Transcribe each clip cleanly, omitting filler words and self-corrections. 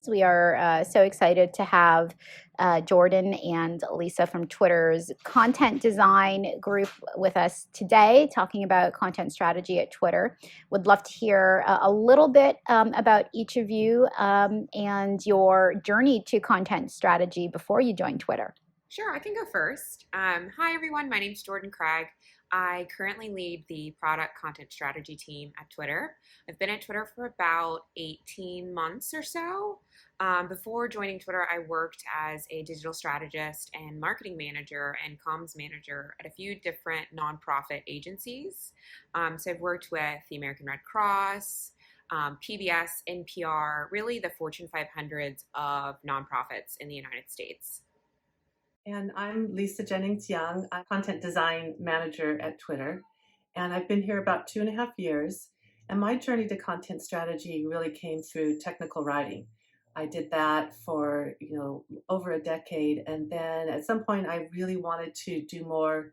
We are so excited to have Jordan and Lisa from Twitter's content design group with us today, talking about content strategy at Twitter. Would love to hear a little bit about each of you and your journey to content strategy before you joined Twitter. Sure, I can go first. Hi, everyone. My name's Jordan Craig. I currently lead the product content strategy team at Twitter. I've been at Twitter for about 18 months or so. Before joining Twitter, I worked as a digital strategist and marketing manager and comms manager at a few different nonprofit agencies. So I've worked with the American Red Cross, PBS, NPR, really the Fortune 500s of nonprofits in the United States. And I'm Lisa Jennings Young. I'm content design manager at Twitter. And I've been here about 2.5 years. And my journey to content strategy really came through technical writing. I did that for, over a decade. And then at some point I really wanted to do more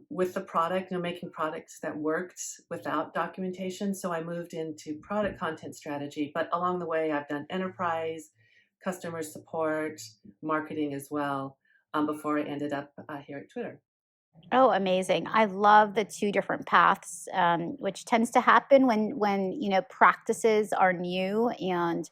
with the product, making products that worked without documentation. So I moved into product content strategy. But along the way, I've done enterprise, customer support, marketing as well, before I ended up here at Twitter. Oh, amazing! I love the two different paths, which tends to happen when practices are new, and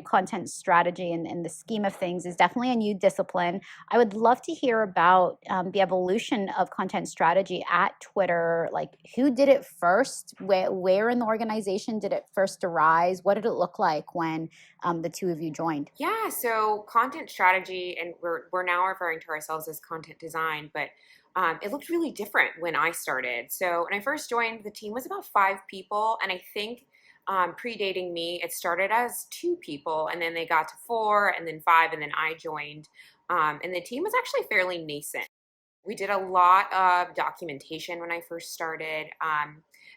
content strategy in the scheme of things is definitely a new discipline. I would love to hear about the evolution of content strategy at Twitter. Like, who did it first? Where in the organization did it first arise? What did it look like when the two of you joined? Yeah, so content strategy, and we're now referring to ourselves as content design, but it looked really different when I started. So when I first joined, the team was about 5 people, and I think predating me, it started as 2 people, and then they got to 4, and then 5, and then I joined. And the team was actually fairly nascent. We did a lot of documentation when I first started,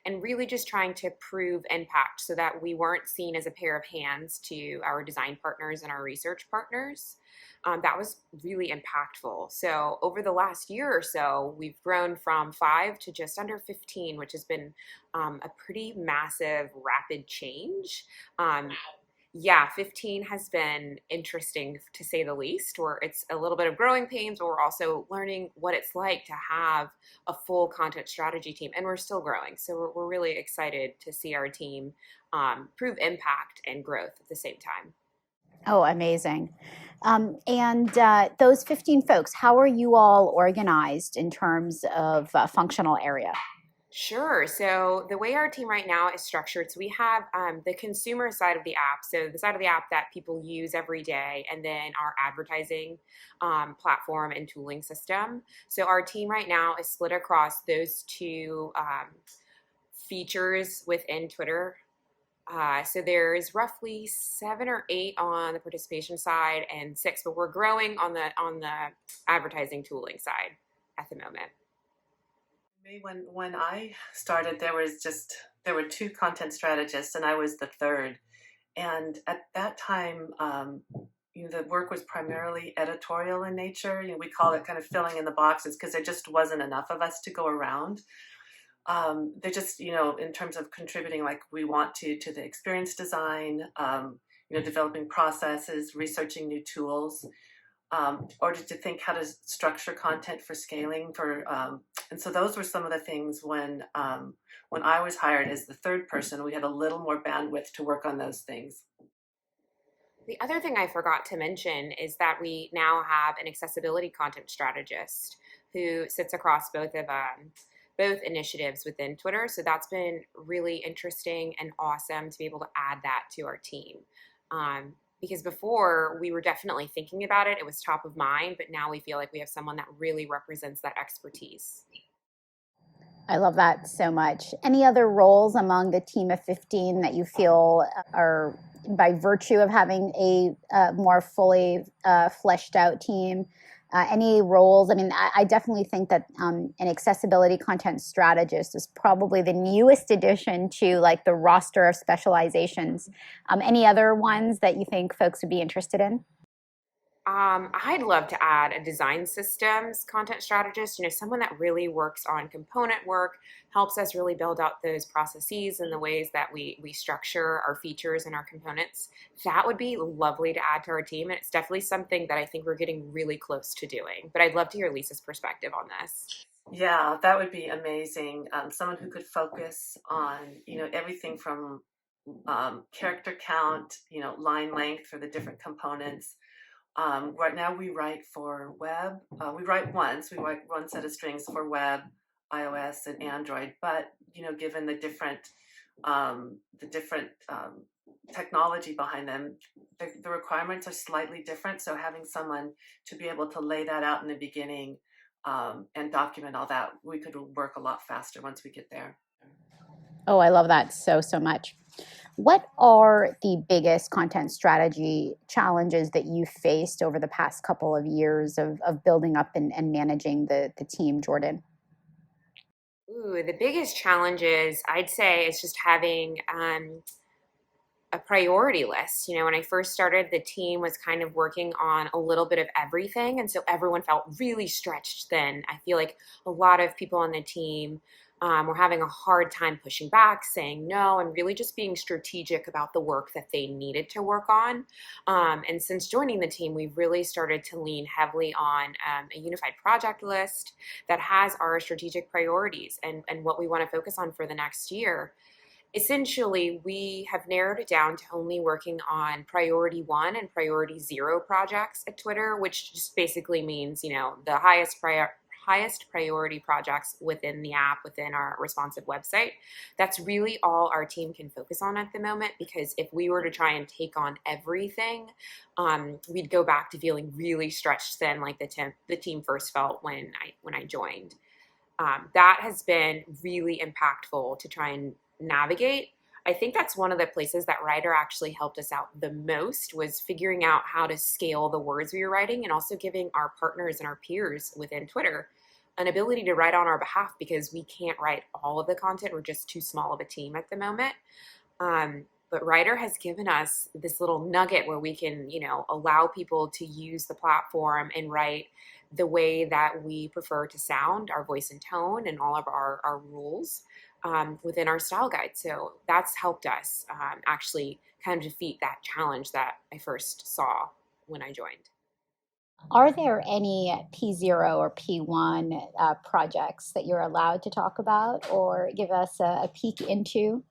and really just trying to prove impact so that we weren't seen as a pair of hands to our design partners and our research partners. That was really impactful. So over the last year or so, we've grown from 5 to just under 15, which has been a pretty massive, rapid change. Yeah, 15 has been interesting to say the least, where it's a little bit of growing pains, but we're also learning what it's like to have a full content strategy team. And we're still growing. So we're really excited to see our team prove impact and growth at the same time. Oh, amazing. And those 15 folks, how are you all organized in terms of functional area? Sure. So the way our team right now is structured, so we have the consumer side of the app, so the side of the app that people use every day, and then our advertising platform and tooling system. So our team right now is split across those two features within Twitter. So there's roughly 7 or 8 on the participation side and 6, but we're growing on the advertising tooling side at the moment. When I started, there were 2 content strategists, and I was the third. And at that time, the work was primarily editorial in nature. We call it kind of filling in the boxes because there just wasn't enough of us to go around. They just, in terms of contributing, like we want to the experience design, developing processes, researching new tools, or to think how to structure content for scaling. And so those were some of the things when I was hired as the third person, we had a little more bandwidth to work on those things. The other thing I forgot to mention is that we now have an accessibility content strategist who sits across both initiatives within Twitter. So that's been really interesting and awesome to be able to add that to our team. Because before we were definitely thinking about it, it was top of mind, but now we feel like we have someone that really represents that expertise. I love that so much. Any other roles among the team of 15 that you feel are, by virtue of having a more fully fleshed out team, any roles? I mean, I definitely think that an accessibility content strategist is probably the newest addition to like the roster of specializations. Any other ones that you think folks would be interested in? I'd love to add a design systems content strategist, someone that really works on component work, helps us really build out those processes and the ways that we structure our features and our components. That would be lovely to add to our team. And it's definitely something that I think we're getting really close to doing. But I'd love to hear Lisa's perspective on this. Yeah, that would be amazing. Someone who could focus on, everything from character count, line length for the different components. Right now, we write for web. We write once. We write one set of strings for web, iOS, and Android. But given the different technology behind them, the requirements are slightly different. So having someone to be able to lay that out in the beginning and document all that, we could work a lot faster once we get there. Oh, I love that so much. What are the biggest content strategy challenges that you faced over the past couple of years of building up and managing the team, Jordan? Ooh, the biggest challenges I'd say is just having a priority list. When I first started, the team was kind of working on a little bit of everything. And so everyone felt really stretched thin. I feel like a lot of people on the team were having a hard time pushing back, saying no, and really just being strategic about the work that they needed to work on. And since joining the team, we've really started to lean heavily on a unified project list that has our strategic priorities and what we want to focus on for the next year. Essentially, we have narrowed it down to only working on priority 1 and priority 0 projects at Twitter, which just basically means, the highest priority projects within the app, within our responsive website. That's really all our team can focus on at the moment, because if we were to try and take on everything, we'd go back to feeling really stretched thin, like the team first felt when I joined. That has been really impactful to try and navigate. I think that's one of the places that Writer actually helped us out the most, was figuring out how to scale the words we were writing, and also giving our partners and our peers within Twitter an ability to write on our behalf, because we can't write all of the content. We're just too small of a team at the moment. But Writer has given us this little nugget where we can, allow people to use the platform and write the way that we prefer to sound, our voice and tone, and all of our rules within our style guide. So that's helped us actually kind of defeat that challenge that I first saw when I joined. Are there any P0 or P1 projects that you're allowed to talk about or give us a peek into?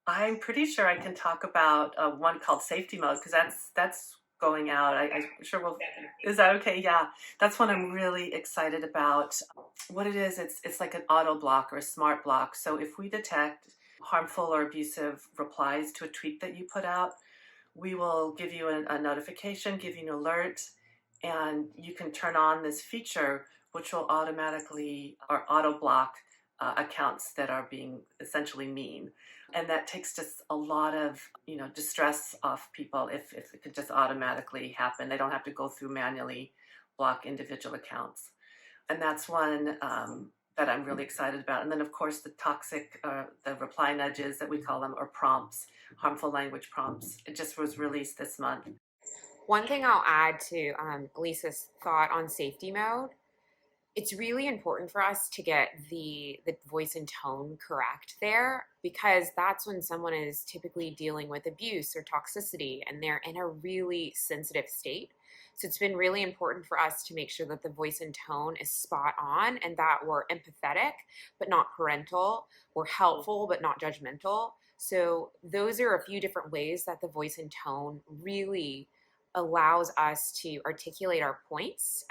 I'm pretty sure I can talk about one called Safety Mode, because that's going out. I sure will. Is that okay? Yeah, that's one I'm really excited about. What it is, it's like an auto block or a smart block. So if we detect harmful or abusive replies to a tweet that you put out, we will give you a notification, give you an alert, and you can turn on this feature which will automatically or auto block accounts that are being essentially mean. And that takes just a lot of distress off people if it could just automatically happen. They don't have to go through manually block individual accounts. And that's one that I'm really excited about. And then, of course, the toxic, the reply nudges that we call them, or prompts, harmful language prompts. It just was released this month. One thing I'll add to Lisa's thought on safety mode, it's really important for us to get the voice and tone correct there, because that's when someone is typically dealing with abuse or toxicity and they're in a really sensitive state. So it's been really important for us to make sure that the voice and tone is spot on, and that we're empathetic but not parental, we're helpful but not judgmental. So those are a few different ways that the voice and tone really allows us to articulate our points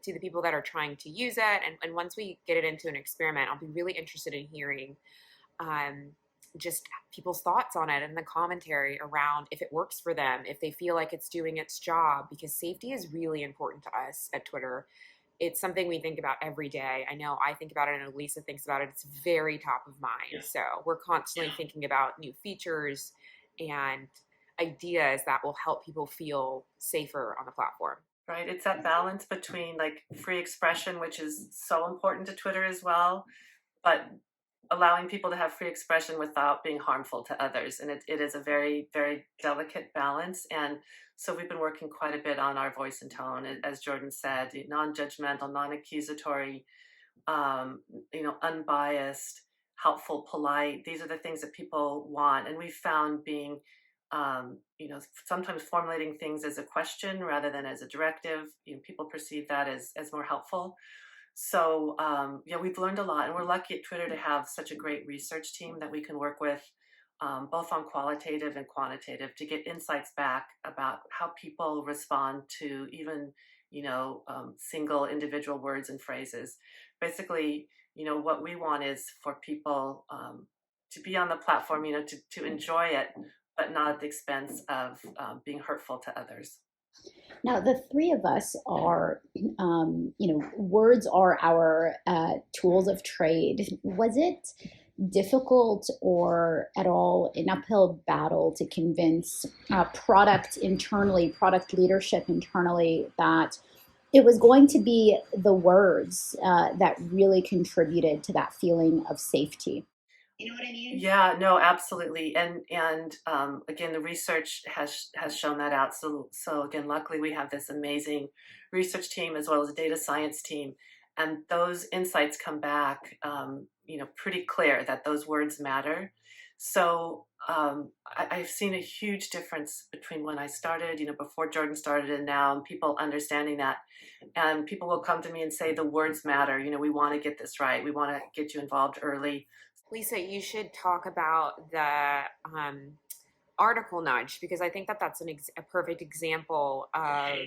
to the people that are trying to use it. And once we get it into an experiment, I'll be really interested in hearing just people's thoughts on it and the commentary around if it works for them, if they feel like it's doing its job, because safety is really important to us at Twitter. It's something we think about every day. I know I think about it, and Lisa thinks about it. It's very top of mind. Yeah. So we're constantly thinking about new features and ideas that will help people feel safer on the platform. Right. It's that balance between like free expression, which is so important to Twitter as well, but allowing people to have free expression without being harmful to others. And it is a very, very delicate balance. And so we've been working quite a bit on our voice and tone, as Jordan said, non-judgmental, non-accusatory, um, unbiased, helpful, polite. These are the things that people want. And we found being, sometimes formulating things as a question rather than as a directive, people perceive that as more helpful. So, yeah, we've learned a lot, and we're lucky at Twitter to have such a great research team that we can work with, both on qualitative and quantitative, to get insights back about how people respond to even, single individual words and phrases. Basically, what we want is for people to be on the platform, to enjoy it, but not at the expense of being hurtful to others. Now, the three of us are, words are our tools of trade. Was it difficult or at all an uphill battle to convince product leadership internally, that it was going to be the words that really contributed to that feeling of safety? You know what I mean? Yeah, no, absolutely. And again, the research has shown that out. So again, luckily we have this amazing research team as well as a data science team, and those insights come back, pretty clear that those words matter. So I've seen a huge difference between when I started, before Jordan started, and now, and people understanding that. And people will come to me and say the words matter. We want to get this right. We want to get you involved early. Lisa, you should talk about the article nudge, because I think that that's a perfect example of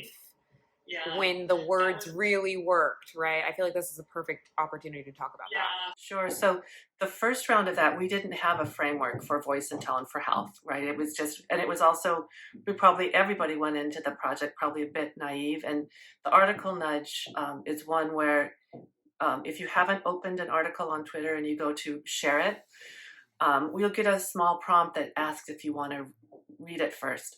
when the words really worked, right? I feel like this is a perfect opportunity to talk about that. Sure. So the first round of that, we didn't have a framework for voice and tone for health, right? It was just, and it was also, everybody went into the project probably a bit naive. And the article nudge is one where if you haven't opened an article on Twitter and you go to share it, we'll get a small prompt that asks if you want to read it first.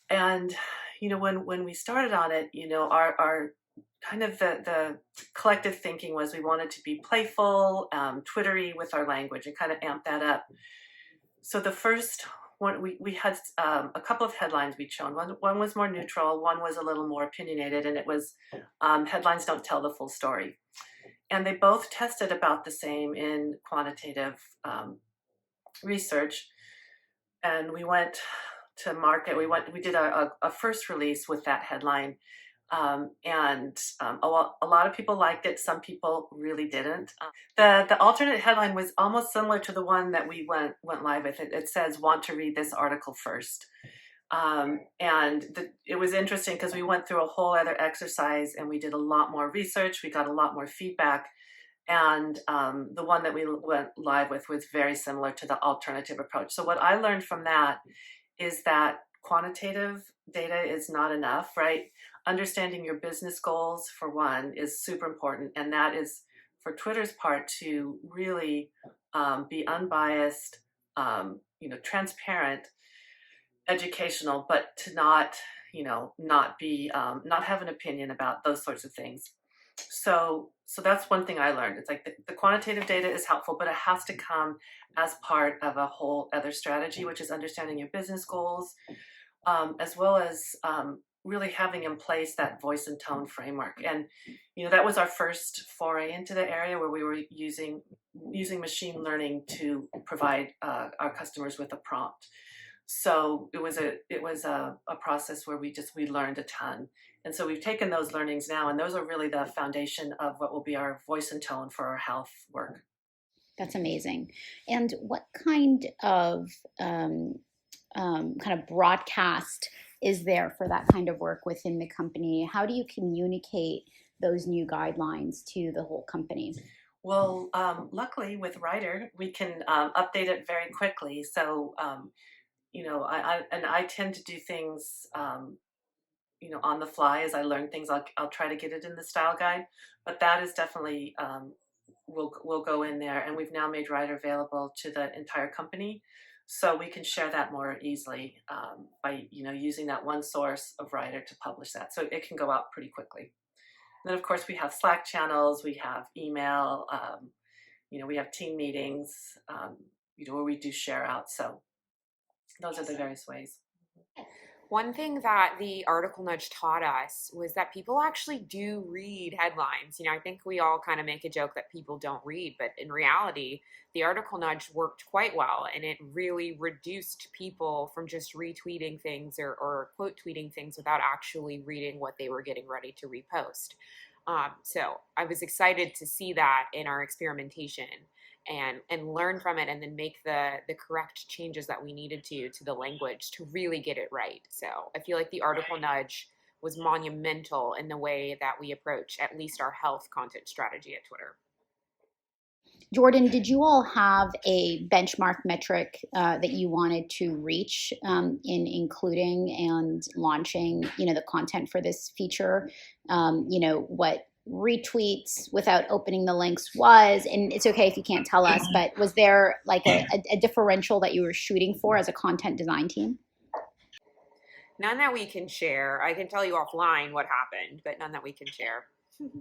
And when we started on it, our kind of the collective thinking was we wanted to be playful, twittery with our language, and kind of amp that up. So the first one, we had a couple of headlines we chose. One was more neutral, one was a little more opinionated, and it was headlines don't tell the full story. And they both tested about the same in quantitative research. And we went to market. We did a first release with that headline, and a lot of people liked it. Some people really didn't. The alternate headline was almost similar to the one that we went live with. It says, "Want to read this article first." It was interesting because we went through a whole other exercise and we did a lot more research. We got a lot more feedback. And the one that we went live with was very similar to the alternative approach. So what I learned from that is that quantitative data is not enough, right? Understanding your business goals, for one, is super important. And that is, for Twitter's part, to really be unbiased, transparent, educational, but to not have an opinion about those sorts of things. So that's one thing I learned. It's like the quantitative data is helpful, but it has to come as part of a whole other strategy, which is understanding your business goals, as well as really having in place that voice and tone framework. And that was our first foray into the area where we were using machine learning to provide our customers with a prompt. So it was a process where we learned a ton. And so we've taken those learnings now, and those are really the foundation of what will be our voice and tone for our health work. That's amazing. And what kind of broadcast is there for that kind of work within the company? How do you communicate those new guidelines to the whole company? Well, luckily with Writer, we can update it very quickly. So, I tend to do things, on the fly as I learn things. I'll try to get it in the style guide, but that is definitely will go in there. And we've now made Writer available to the entire company, so we can share that more easily by using that one source of Writer to publish that. So it can go out pretty quickly. And then of course we have Slack channels, we have email. We have team meetings, where we do share out. So those are the various ways. One thing that the article nudge taught us was that people actually do read headlines. I think we all kind of make a joke that people don't read, but in reality, the article nudge worked quite well, and it really reduced people from just retweeting things or quote tweeting things without actually reading what they were getting ready to repost. So I was excited to see that in our experimentation and learn from it, and then make the correct changes that we needed to the language to really get it right. So I feel like the article nudge was monumental in the way that we approach at least our health content strategy at Twitter. Jordan, did you all have a benchmark metric that you wanted to reach in including and launching, the content for this feature? What retweets without opening the links was, and it's okay if you can't tell us, but was there like a differential that you were shooting for as a content design team? None that we can share. I can tell you offline what happened, but none that we can share. Okay,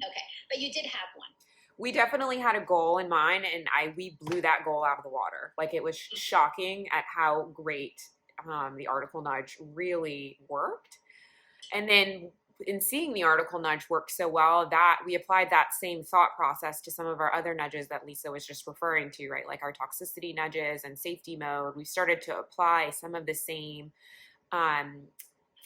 but you did have one. We definitely had a goal in mind, and we blew that goal out of the water. Like, it was shocking at how great the article nudge really worked. And then in seeing the article nudge work so well, that we applied that same thought process to some of our other nudges that Lisa was just referring to, right? Like our toxicity nudges and safety mode. We started to apply some of the same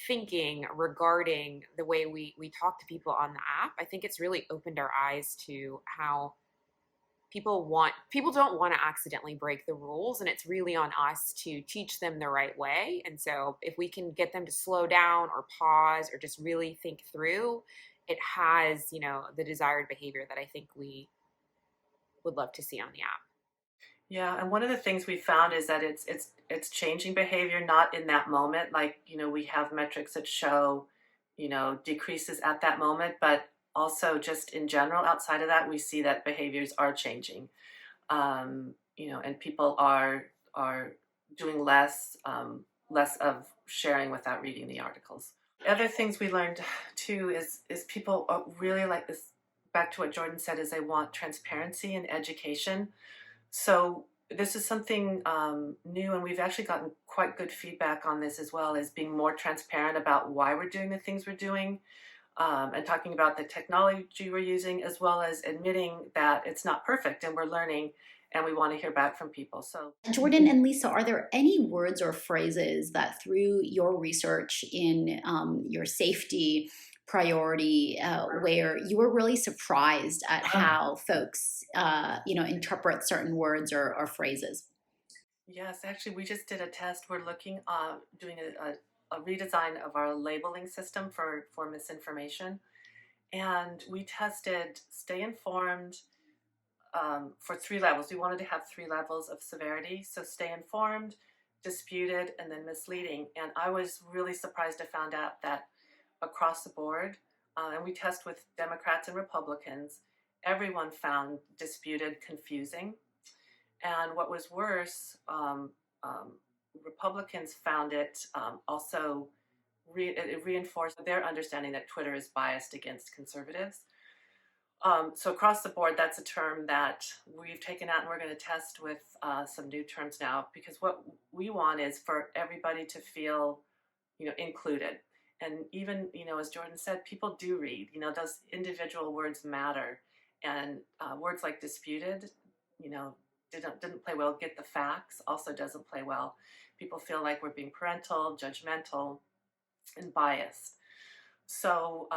thinking regarding the way we talk to people on the app. I think it's really opened our eyes to how people don't want to accidentally break the rules, and it's really on us to teach them the right way. And so if we can get them to slow down or pause or just really think through, it has, the desired behavior that I think we would love to see on the app. Yeah, and one of the things we found is that it's changing behavior, not in that moment. Like, we have metrics that show, decreases at that moment, but also just in general, outside of that, we see that behaviors are changing. And people are doing less of sharing without reading the articles. Other things we learned too is people really like this. Back to what Jordan said, is they want transparency and education. So this is something new, and we've actually gotten quite good feedback on this as well, as being more transparent about why we're doing the things we're doing, and talking about the technology we're using, as well as admitting that it's not perfect and we're learning and we want to hear back from people. So, Jordan and Lisa, are there any words or phrases that through your research in your safety priority where you were really surprised at how folks interpret certain words or phrases? yes, actually, we just did a test. We're doing a redesign of our labeling system for misinformation. And we tested stay informed for 3 levels. We wanted to have 3 levels of severity. So stay informed, disputed, and then misleading. And I was really surprised to find out that across the board, and we test with Democrats and Republicans, everyone found disputed confusing. And what was worse, Republicans found it also it reinforced their understanding that Twitter is biased against conservatives. So across the board, that's a term that we've taken out, and we're going to test with some new terms now, because what we want is for everybody to feel, included. And even, as Jordan said, people do read. Those individual words matter, and words like disputed, didn't play well. Get the facts also doesn't play well. People feel like we're being parental, judgmental, and biased. So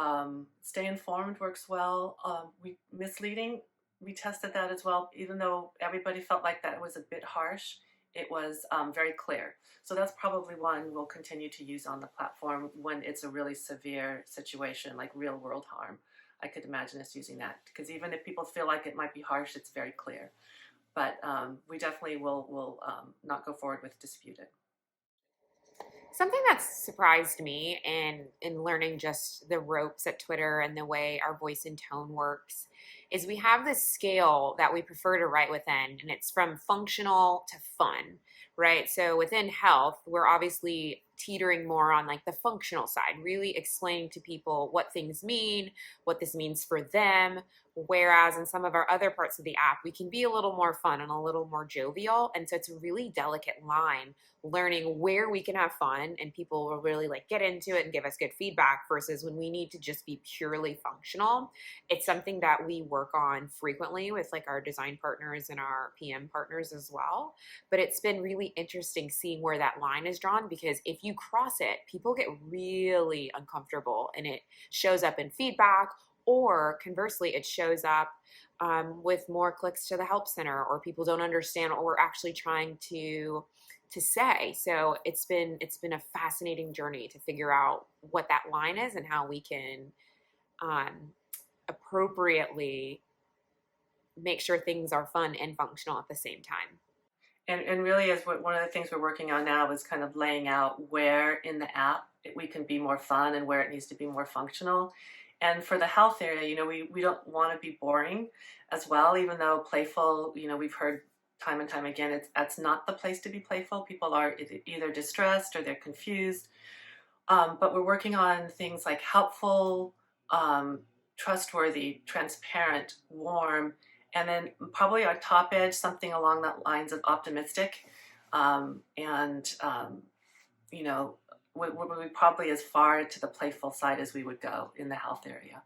stay informed works well. Misleading, we tested that as well. Even though everybody felt like that was a bit harsh, it was very clear. So that's probably one we'll continue to use on the platform when it's a really severe situation, like real world harm. I could imagine us using that, because even if people feel like it might be harsh, it's very clear. But we definitely will not go forward with disputed. Something that surprised me in learning just the ropes at Twitter and the way our voice and tone works is we have this scale that we prefer to write within, and it's from functional to fun, right? So within health, we're obviously teetering more on like the functional side, really explaining to people what things mean, what this means for them, Whereas in some of our other parts of the app, we can be a little more fun and a little more jovial. And so it's a really delicate line learning where we can have fun and people will really like get into it and give us good feedback versus when we need to just be purely functional. It's something that we work on frequently with like our design partners and our PM partners as well. But it's been really interesting seeing where that line is drawn because if you cross it, people get really uncomfortable and it shows up in feedback, or conversely, it shows up with more clicks to the help center, or people don't understand what we're actually trying to say. So it's been a fascinating journey to figure out what that line is and how we can um, appropriately make sure things are fun and functional at the same time. And really is what one of the things we're working on now is kind of laying out where in the app we can be more fun and where it needs to be more functional. And for the health area, we don't want to be boring as well, even though playful, we've heard time and time again, that's not the place to be playful. People are either distressed or they're confused. But we're working on things like helpful, um, trustworthy, transparent, warm, and then probably our top edge, something along that lines of optimistic. And, you know, we probably as far to the playful side as we would go in the health area.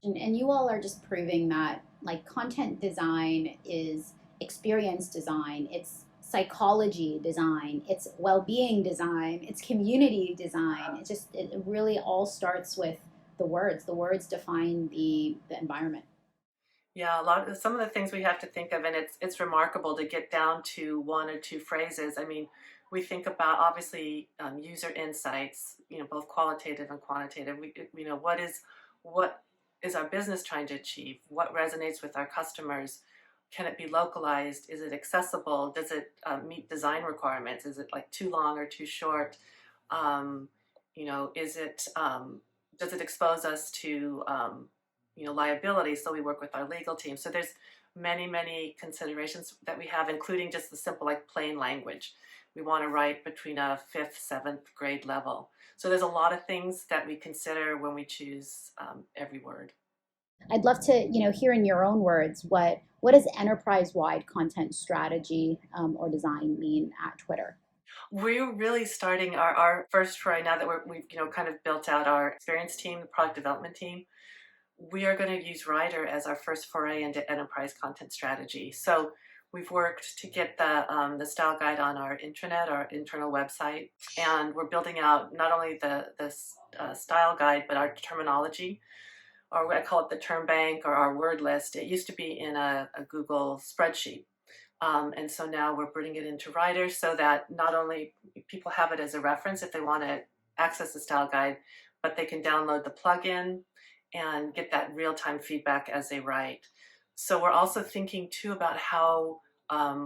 And you all are just proving that like content design is experience design, it's psychology design, it's well-being design, it's community design. It really all starts with the words define the environment. Yeah, some of the things we have to think of, and it's remarkable to get down to one or two phrases. I mean, we think about obviously user insights, both qualitative and quantitative. What is our business trying to achieve? What resonates with our customers? Can it be localized? Is it accessible? Does it meet design requirements? Is it like too long or too short? Um, is it does it expose us to liability? So we work with our legal team. So there's many considerations that we have, including just the simple like plain language. We want to write between a fifth, seventh grade level. So there's a lot of things that we consider when we choose every word. I'd love to, hear in your own words what does enterprise-wide content strategy or design mean at Twitter? We're really starting our first try now that we've kind of built out our experience team, the product development team. We are going to use Writer as our first foray into enterprise content strategy. So we've worked to get the style guide on our intranet, our internal website, and we're building out not only the style guide but our terminology, or I call it the term bank or our word list. It used to be in a Google spreadsheet. And so now we're putting it into Writer so that not only people have it as a reference if they want to access the style guide, but they can download the plugin and get that real-time feedback as they write. So we're also thinking too about how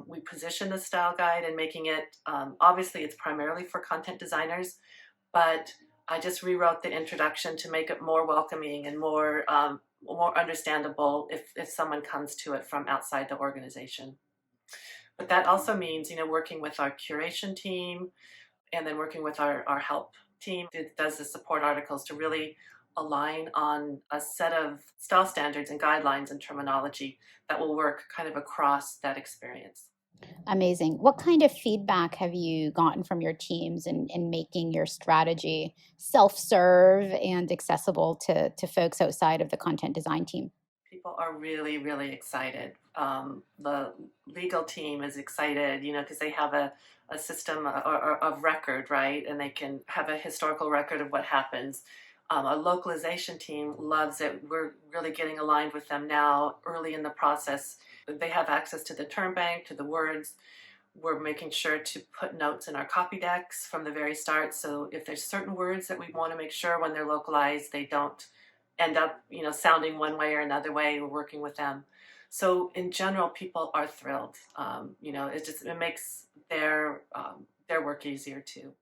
we position the style guide and making it, obviously it's primarily for content designers, but I just rewrote the introduction to make it more welcoming and more understandable if someone comes to it from outside the organization. But that also means, working with our curation team and then working with our help team that does the support articles to really align on a set of style standards and guidelines and terminology that will work kind of across that experience. Amazing. What kind of feedback have you gotten from your teams in making your strategy self-serve and accessible to folks outside of the content design team? People are really excited. The legal team is excited, because they have a system of record, right? And they can have a historical record of what happens. A localization team loves it. We're really getting aligned with them now early in the process. They have access to the term bank, to the words. We're making sure to put notes in our copy decks from the very start. So if there's certain words that we want to make sure when they're localized, they don't end up, sounding one way or another way, we're working with them. So in general, people are thrilled. It makes their work easier too.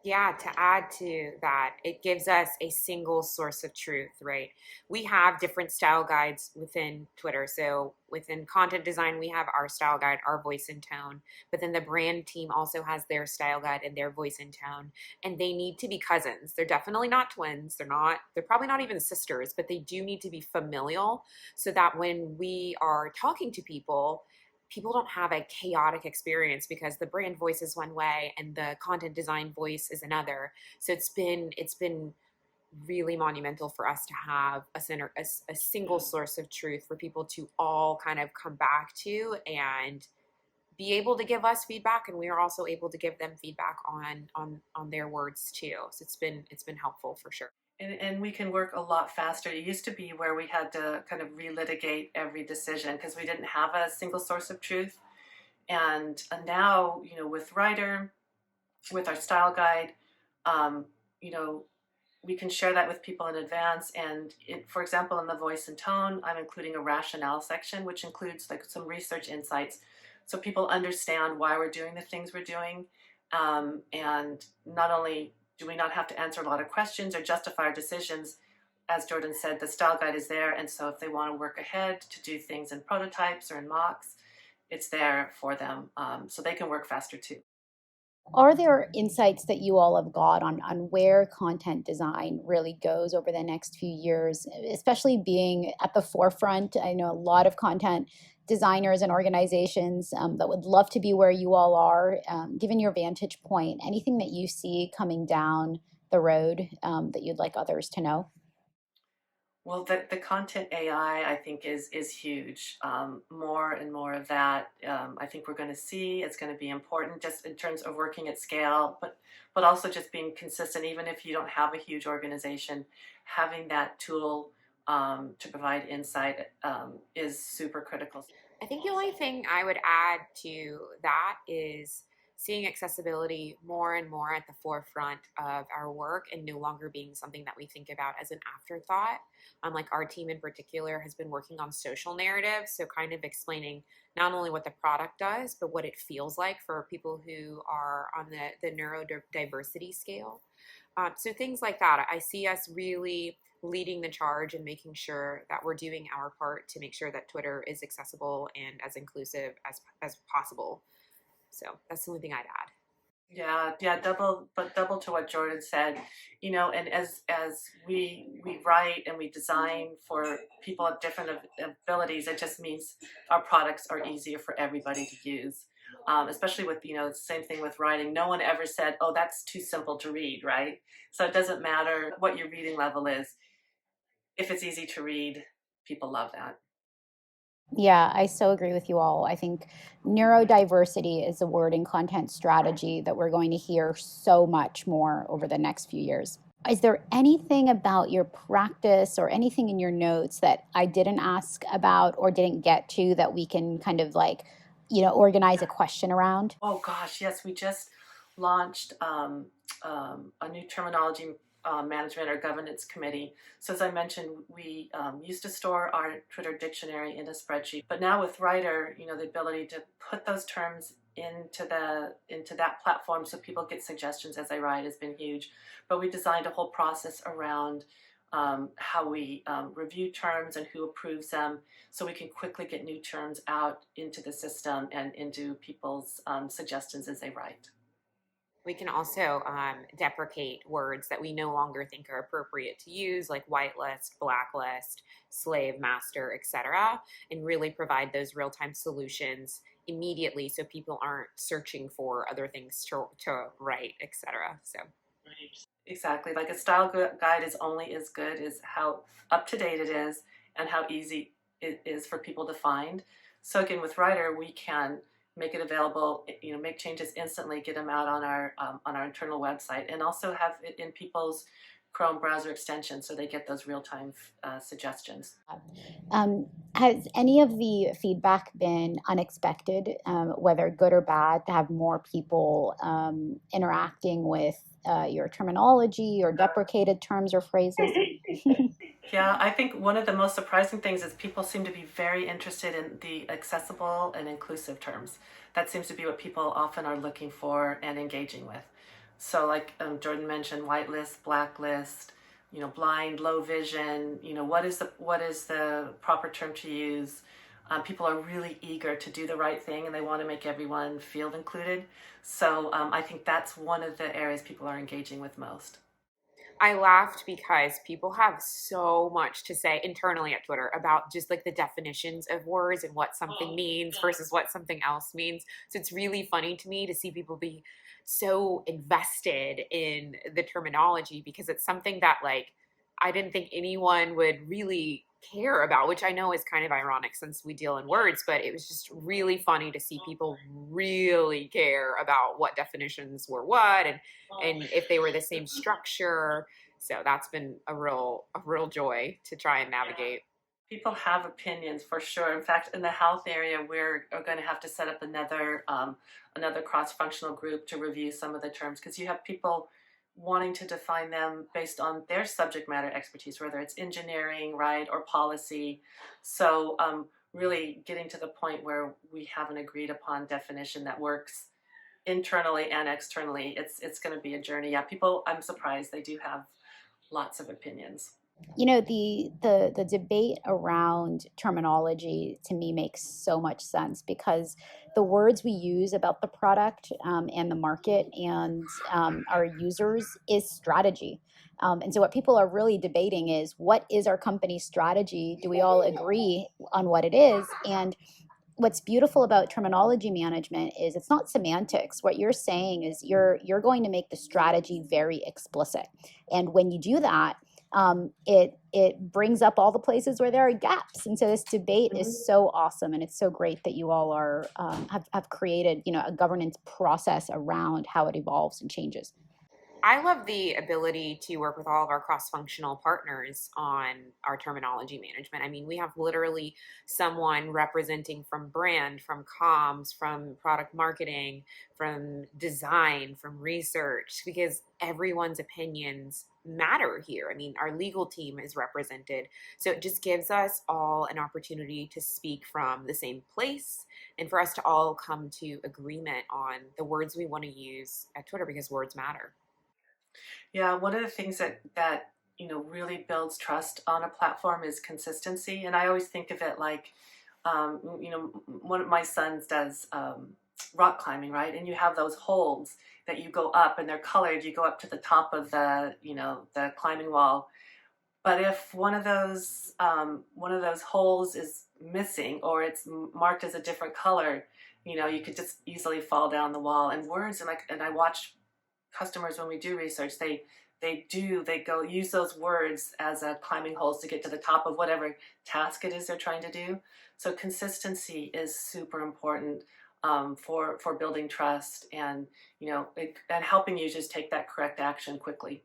Yeah, to add to that, it gives us a single source of truth, right? We have different style guides within Twitter. So within content design, we have our style guide, our voice and tone. But then the brand team also has their style guide and their voice and tone. And they need to be cousins. They're definitely not twins. They're probably not even sisters, but they do need to be familial so that when we are talking to people, people don't have a chaotic experience because the brand voice is one way and the content design voice is another. So it's been really monumental for us to have a single source of truth for people to all kind of come back to and be able to give us feedback, and we are also able to give them feedback on their words too. So it's been helpful for sure. And we can work a lot faster. It used to be where we had to kind of relitigate every decision because we didn't have a single source of truth. And now, with Writer, with our style guide, um, you know, we can share that with people in advance. And for example, in the voice and tone, I'm including a rationale section, which includes like some research insights, so people understand why we're doing the things we're doing. And not only do we not have to answer a lot of questions or justify our decisions, as Jordan said, the style guide is there. And so if they want to work ahead to do things in prototypes or in mocks, it's there for them, so they can work faster too. Are there insights that you all have got on where content design really goes over the next few years, especially being at the forefront? I know a lot of content designers and organizations that would love to be where you all are. Given your vantage point, anything that you see coming down the road that you'd like others to know? Well, the content AI, I think, is huge. More and more of that, I think we're going to see. It's going to be important just in terms of working at scale, but also just being consistent. Even if you don't have a huge organization, having that tool to provide insight is super critical. I think the only thing I would add to that is seeing accessibility more and more at the forefront of our work and no longer being something that we think about as an afterthought. Like our team in particular has been working on social narratives, so kind of explaining not only what the product does, but what it feels like for people who are on the neurodiversity scale. So things like that. I see us really leading the charge and making sure that we're doing our part to make sure that Twitter is accessible and as inclusive as possible. So that's the only thing I'd add. Yeah, yeah, double to what Jordan said, and as we write and we design for people of different abilities, it just means our products are easier for everybody to use. Especially with the same thing with writing. No one ever said, "Oh, that's too simple to read," right? So it doesn't matter what your reading level is. If it's easy to read, people love that. Yeah, I so agree with you all. I think neurodiversity is a word in content strategy that we're going to hear so much more over the next few years. Is there anything about your practice or anything in your notes that I didn't ask about or didn't get to that we can kind of like, organize a question around? Oh gosh, yes, we just launched a new terminology management or governance committee. So as I mentioned, we used to store our Twitter dictionary in a spreadsheet, but now with Writer, the ability to put those terms into that platform so people get suggestions as they write has been huge. But we designed a whole process around how we review terms and who approves them, so we can quickly get new terms out into the system and into people's suggestions as they write. We can also deprecate words that we no longer think are appropriate to use, like whitelist, blacklist, slave master, etc., and really provide those real time solutions immediately so people aren't searching for other things to write, etc. So Exactly. Like a style guide is only as good as how up to date it is and how easy it is for people to find. So again, with Writer, we can make it available. Make changes instantly, get them out on our internal website, and also have it in people's Chrome browser extension so they get those real time suggestions. Um, has any of the feedback been unexpected, whether good or bad, to have more people interacting with your terminology or deprecated terms or phrases? Yeah, I think one of the most surprising things is people seem to be very interested in the accessible and inclusive terms. That seems to be what people often are looking for and engaging with. So like Jordan mentioned, whitelist, blacklist, blind, low vision, what is the proper term to use. People are really eager to do the right thing and they want to make everyone feel included. So I think that's one of the areas people are engaging with most. I laughed because people have so much to say internally at Twitter about just like the definitions of words and what something means versus what something else means. So it's really funny to me to see people be so invested in the terminology because it's something that like I didn't think anyone would really care about, which I know is kind of ironic since we deal in words, but it was just really funny to see people really care about what definitions were what and if they were the same structure. So that's been a real joy to try and navigate. People have opinions for sure. In fact, in the health area, we're going to have to set up another cross-functional group to review some of the terms because you have people wanting to define them based on their subject matter expertise, whether it's engineering, right, or policy. So really getting to the point where we have an agreed upon definition that works internally and externally. It's going to be a journey. Yeah, people. I'm surprised they do have lots of opinions. The debate around terminology to me makes so much sense because the words we use about the product and the market and our users is strategy. And so what people are really debating is what is our company strategy? Do we all agree on what it is? And what's beautiful about terminology management is it's not semantics. What you're saying is you're going to make the strategy very explicit, and when you do that, it brings up all the places where there are gaps. And so this debate is so awesome, and it's so great that you all are have created a governance process around how it evolves and changes. I love the ability to work with all of our cross functional partners on our terminology management. I mean, we have literally someone representing from brand, from comms, from product marketing, from design, from research, because everyone's opinions matter here. I mean, our legal team is represented. So it just gives us all an opportunity to speak from the same place and for us to all come to agreement on the words we want to use at Twitter because words matter. Yeah, one of the things that really builds trust on a platform is consistency, and I always think of it like, one of my sons does rock climbing, right? And you have those holds that you go up, and they're colored. You go up to the top of the climbing wall, but if one of those holes is missing or it's marked as a different color, you could just easily fall down the wall. And words and I watch customers when we do research, they go use those words as a climbing holes to get to the top of whatever task it is they're trying to do. So consistency is super important for building trust and and helping users take that correct action quickly.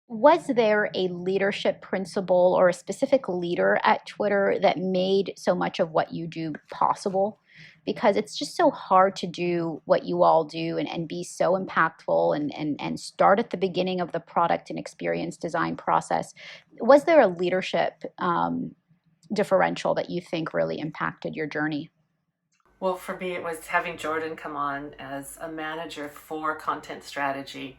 Was there a leadership principle or a specific leader at Twitter that made so much of what you do possible? Because it's just so hard to do what you all do and be so impactful and start at the beginning of the product and experience design process. Was there a leadership differential that you think really impacted your journey? Well, for me, it was having Jordan come on as a manager for content strategy.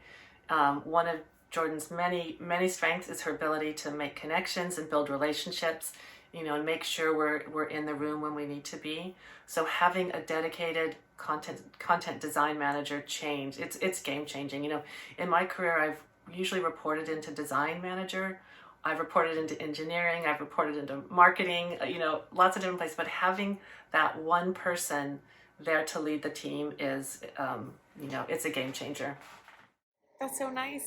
One of Jordan's many, many strengths is her ability to make connections and build relationships, and make sure we're in the room when we need to be. So having a dedicated content design manager change, it's game changing. In my career, I've usually reported into design manager. I've reported into engineering. I've reported into marketing. Lots of different places. But having that one person there to lead the team is, it's a game changer. That's so nice.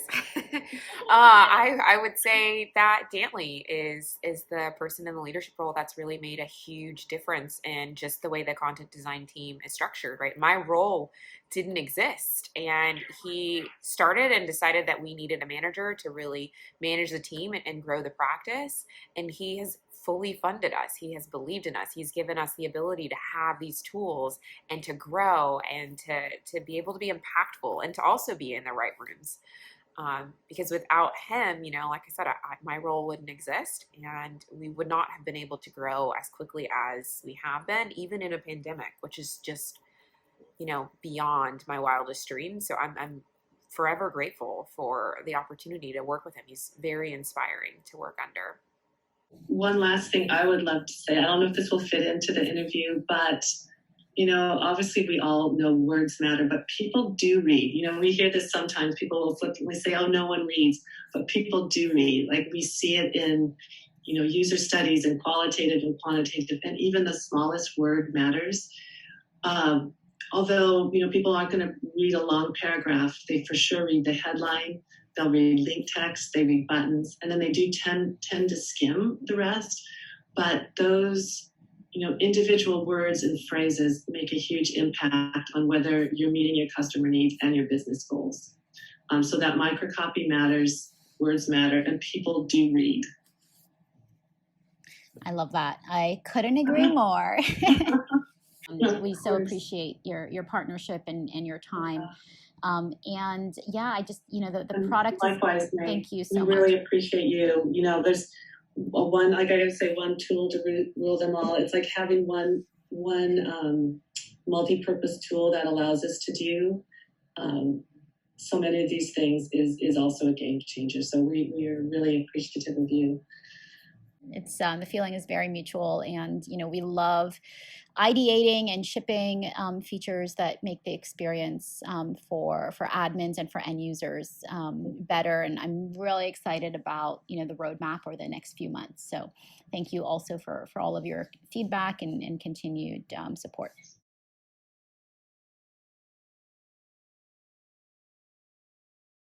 I would say that Dantley is the person in the leadership role that's really made a huge difference in just the way the content design team is structured, right? My role didn't exist, and he started and decided that we needed a manager to really manage the team and grow the practice, and he has fully funded us. He has believed in us. He's given us the ability to have these tools and to grow and to be able to be impactful and to also be in the right rooms. Because without him, like I said, my role wouldn't exist, and we would not have been able to grow as quickly as we have been, even in a pandemic, which is just beyond my wildest dreams. So I'm forever grateful for the opportunity to work with him. He's very inspiring to work under. One last thing I would love to say, I don't know if this will fit into the interview, but obviously we all know words matter, but people do read. We hear this sometimes. People will flippantly say, oh, no one reads, but people do read. Like we see it in, user studies and qualitative and quantitative, and even the smallest word matters. Although, people aren't going to read a long paragraph, they for sure read the headline, they'll read link text, they read buttons, and then they do tend to skim the rest. But those, individual words and phrases make a huge impact on whether you're meeting your customer needs and your business goals. So that microcopy matters, words matter, and people do read. I love that. I couldn't agree more. We so appreciate your partnership and your time. And yeah, I just, the product likewise, May. Thank you so much. We really appreciate you. There's like I gotta say, one tool to rule them all. It's like having one multi-purpose tool that allows us to do so many of these things is also a game changer. So we are really appreciative of you. It's the feeling is very mutual, and we love ideating and shipping features that make the experience for admins and for end users better. And I'm really excited about the roadmap over the next few months. So thank you also for all of your feedback and continued support.